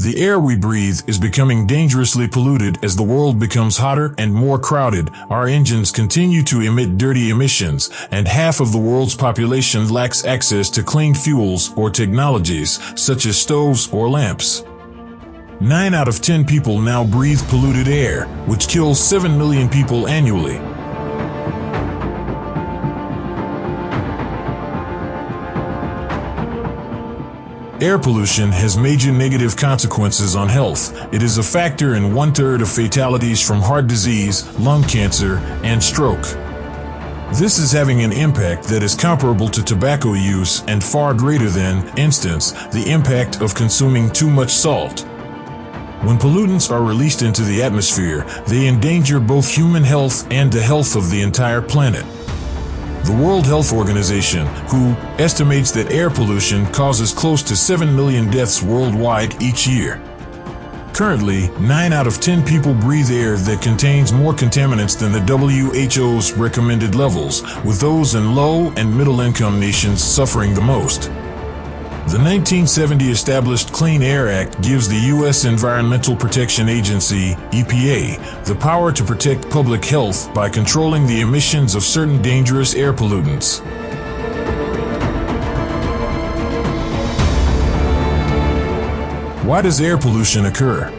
The air we breathe is becoming dangerously polluted as the world becomes hotter and more crowded. Our engines continue to emit dirty emissions, and half of the world's population lacks access to clean fuels or technologies, such as stoves or lamps. 9 out of 10 people now breathe polluted air, which kills 7 million people annually. Air pollution has major negative consequences on health. It is a factor in 1/3 of fatalities from heart disease, lung cancer, and stroke. This is having an impact that is comparable to tobacco use and far greater than, instance, the impact of consuming too much salt. When pollutants are released into the atmosphere, they endanger both human health and the health of the entire planet. The World Health Organization, WHO, estimates that air pollution causes close to 7 million deaths worldwide each year. Currently, 9 out of 10 people breathe air that contains more contaminants than the WHO's recommended levels, with those in low and middle-income nations suffering the most. The 1970 established Clean Air Act gives the U.S. Environmental Protection Agency, EPA, the power to protect public health by controlling the emissions of certain dangerous air pollutants. Why does air pollution occur?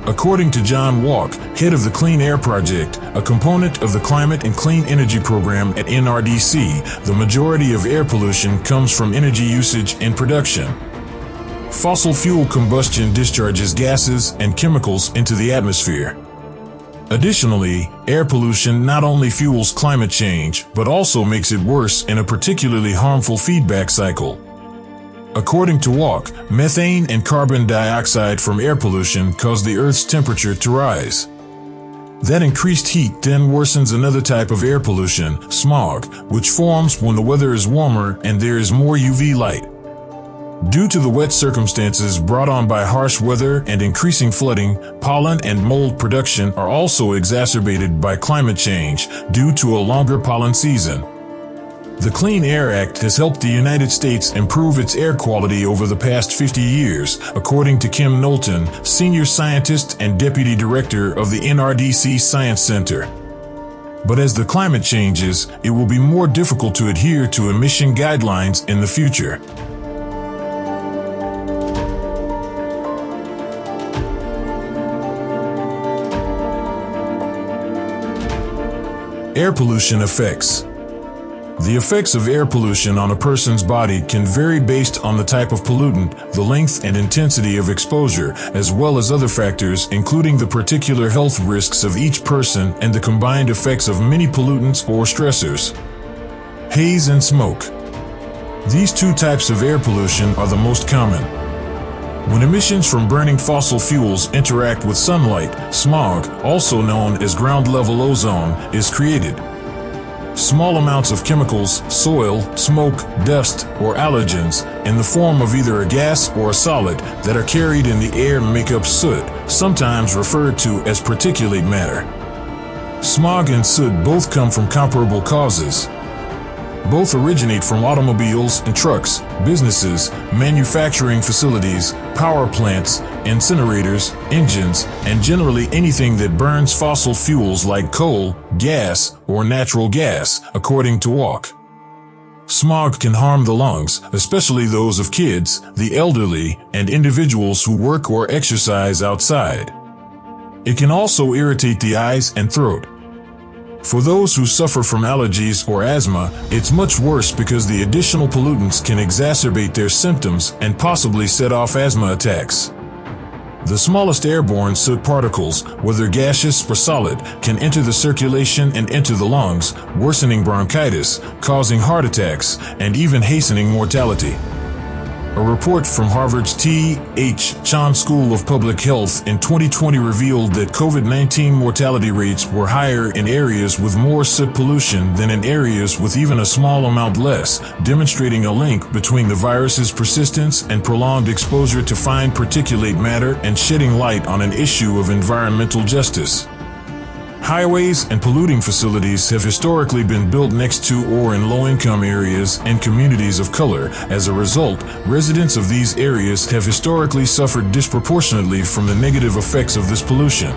According to John Walk, head of the Clean Air Project, a component of the Climate and Clean Energy Program at NRDC, the majority of air pollution comes from energy usage and production. Fossil fuel combustion discharges gases and chemicals into the atmosphere. Additionally, air pollution not only fuels climate change, but also makes it worse in a particularly harmful feedback cycle. According to Walk, methane and carbon dioxide from air pollution cause the Earth's temperature to rise. That increased heat then worsens another type of air pollution, smog, which forms when the weather is warmer and there is more UV light. Due to the wet circumstances brought on by harsh weather and increasing flooding, pollen and mold production are also exacerbated by climate change due to a longer pollen season. The Clean Air Act has helped the United States improve its air quality over the past 50 years, according to Kim Knowlton, Senior Scientist and Deputy Director of the NRDC Science Center. But as the climate changes, it will be more difficult to adhere to emission guidelines in the future. Air pollution effects. The effects of air pollution on a person's body can vary based on the type of pollutant, the length and intensity of exposure, as well as other factors including the particular health risks of each person and the combined effects of many pollutants or stressors. Haze and smoke. These two types of air pollution are the most common. When emissions from burning fossil fuels interact with sunlight, smog, also known as ground-level ozone, is created. Small amounts of chemicals, soil, smoke, dust, or allergens, in the form of either a gas or a solid, that are carried in the air make up soot, sometimes referred to as particulate matter. Smog and soot both come from comparable causes. Both originate from automobiles and trucks, businesses, manufacturing facilities, power plants, incinerators, engines, and generally anything that burns fossil fuels like coal, gas, or natural gas, according to Walk. Smog can harm the lungs, especially those of kids, the elderly, and individuals who work or exercise outside. It can also irritate the eyes and throat. For those who suffer from allergies or asthma, it's much worse because the additional pollutants can exacerbate their symptoms and possibly set off asthma attacks. The smallest airborne soot particles, whether gaseous or solid, can enter the circulation and enter the lungs, worsening bronchitis, causing heart attacks, and even hastening mortality. A report from Harvard's T.H. Chan School of Public Health in 2020 revealed that COVID-19 mortality rates were higher in areas with more soot pollution than in areas with even a small amount less, demonstrating a link between the virus's persistence and prolonged exposure to fine particulate matter and shedding light on an issue of environmental justice. Highways and polluting facilities have historically been built next to or in low-income areas and communities of color. As a result, residents of these areas have historically suffered disproportionately from the negative effects of this pollution.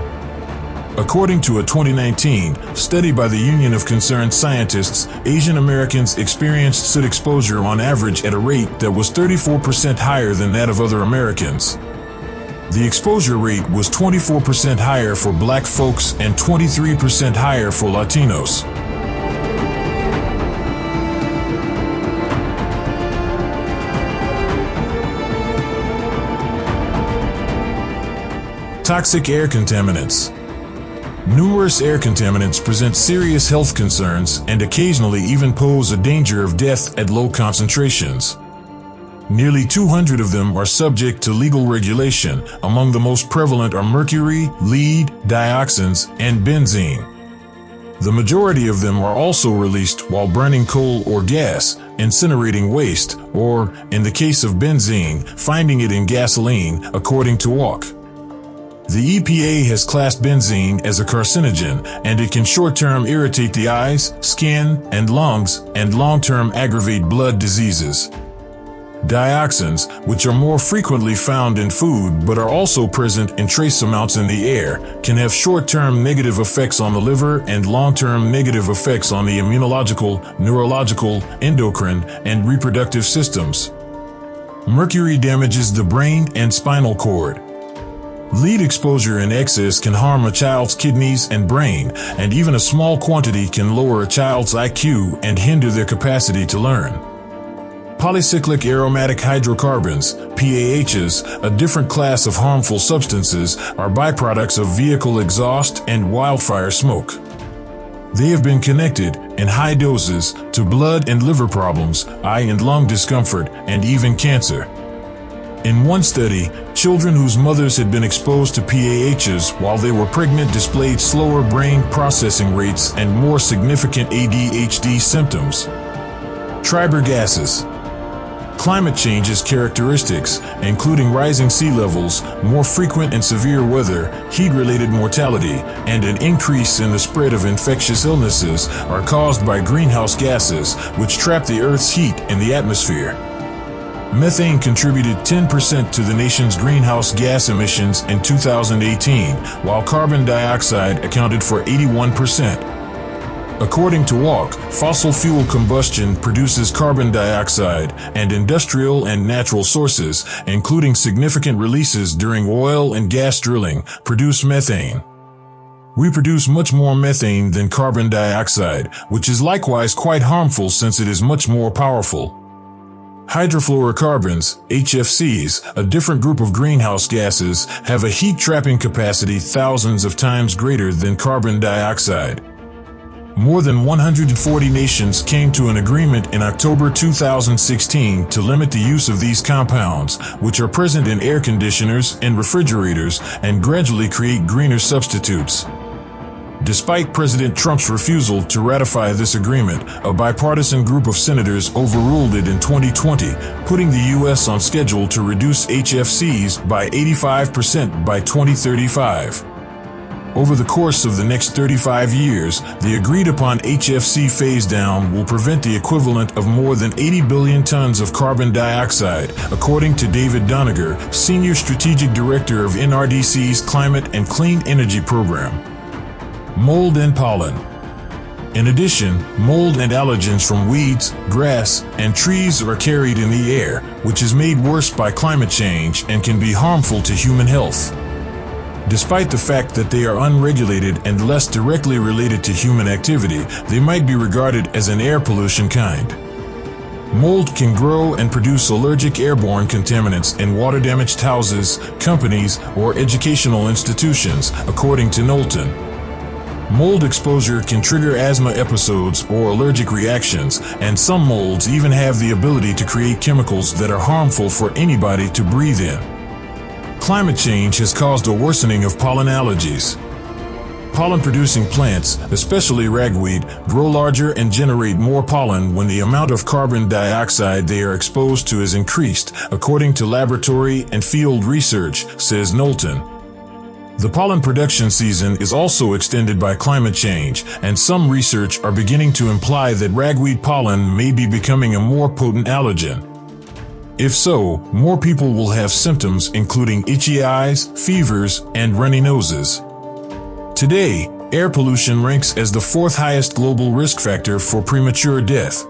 According to a 2019 study by the Union of Concerned Scientists, Asian Americans experienced soot exposure on average at a rate that was 34% higher than that of other Americans. The exposure rate was 24% higher for Black folks and 23% higher for Latinos. Toxic air contaminants. Numerous air contaminants present serious health concerns and occasionally even pose a danger of death at low concentrations. Nearly 200 of them are subject to legal regulation. Among the most prevalent are mercury, lead, dioxins, and benzene. The majority of them are also released while burning coal or gas, incinerating waste, or, in the case of benzene, finding it in gasoline, according to WALK. The EPA has classed benzene as a carcinogen, and it can short-term irritate the eyes, skin, and lungs, and long-term aggravate blood diseases. Dioxins, which are more frequently found in food but are also present in trace amounts in the air, can have short-term negative effects on the liver and long-term negative effects on the immunological, neurological, endocrine, and reproductive systems. Mercury damages the brain and spinal cord. Lead exposure in excess can harm a child's kidneys and brain, and even a small quantity can lower a child's IQ and hinder their capacity to learn. Polycyclic aromatic hydrocarbons, PAHs, a different class of harmful substances, are byproducts of vehicle exhaust and wildfire smoke. They have been connected, in high doses, to blood and liver problems, eye and lung discomfort, and even cancer. In one study, children whose mothers had been exposed to PAHs while they were pregnant displayed slower brain processing rates and more significant ADHD symptoms. Triber gases. Climate change's characteristics, including rising sea levels, more frequent and severe weather, heat-related mortality, and an increase in the spread of infectious illnesses, are caused by greenhouse gases, which trap the Earth's heat in the atmosphere. Methane contributed 10% to the nation's greenhouse gas emissions in 2018, while carbon dioxide accounted for 81%. According to WALK, fossil fuel combustion produces carbon dioxide, and industrial and natural sources, including significant releases during oil and gas drilling, produce methane. We produce much more methane than carbon dioxide, which is likewise quite harmful since it is much more powerful. Hydrofluorocarbons, HFCs, a different group of greenhouse gases, have a heat-trapping capacity thousands of times greater than carbon dioxide. More than 140 nations came to an agreement in October 2016 to limit the use of these compounds, which are present in air conditioners and refrigerators, and gradually create greener substitutes. Despite President Trump's refusal to ratify this agreement, a bipartisan group of senators overruled it in 2020, putting the U.S. on schedule to reduce HFCs by 85% by 2035. Over the course of the next 35 years, the agreed-upon HFC phase-down will prevent the equivalent of more than 80 billion tons of carbon dioxide, according to David Doniger, Senior Strategic Director of NRDC's Climate and Clean Energy Program. Mold and pollen. In addition, mold and allergens from weeds, grass, and trees are carried in the air, which is made worse by climate change and can be harmful to human health. Despite the fact that they are unregulated and less directly related to human activity, they might be regarded as an air pollution kind. Mold can grow and produce allergic airborne contaminants in water-damaged houses, companies, or educational institutions, according to Knowlton. Mold exposure can trigger asthma episodes or allergic reactions, and some molds even have the ability to create chemicals that are harmful for anybody to breathe in. Climate change has caused a worsening of pollen allergies. Pollen-producing plants, especially ragweed, grow larger and generate more pollen when the amount of carbon dioxide they are exposed to is increased, according to laboratory and field research, says Knowlton. The pollen production season is also extended by climate change, and some research are beginning to imply that ragweed pollen may be becoming a more potent allergen. If so, more people will have symptoms including itchy eyes, fevers, and runny noses. Today, air pollution ranks as the fourth highest global risk factor for premature death.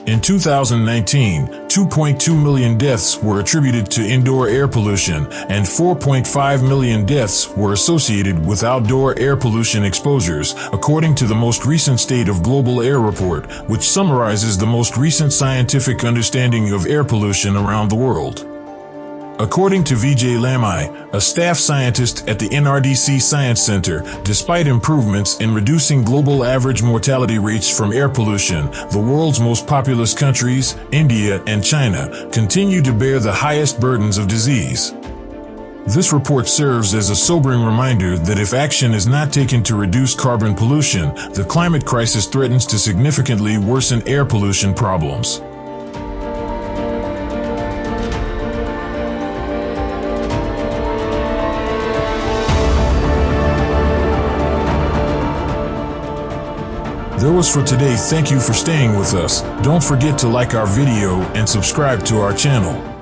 In 2019, 2.2 million deaths were attributed to indoor air pollution, and 4.5 million deaths were associated with outdoor air pollution exposures, according to the most recent State of Global Air report, which summarizes the most recent scientific understanding of air pollution around the world. According to Vijay Lamai, a staff scientist at the NRDC Science Center, despite improvements in reducing global average mortality rates from air pollution, the world's most populous countries, India and China, continue to bear the highest burdens of disease. This report serves as a sobering reminder that if action is not taken to reduce carbon pollution, the climate crisis threatens to significantly worsen air pollution problems. That was for today. Thank you for staying with us. Don't forget to like our video and subscribe to our channel.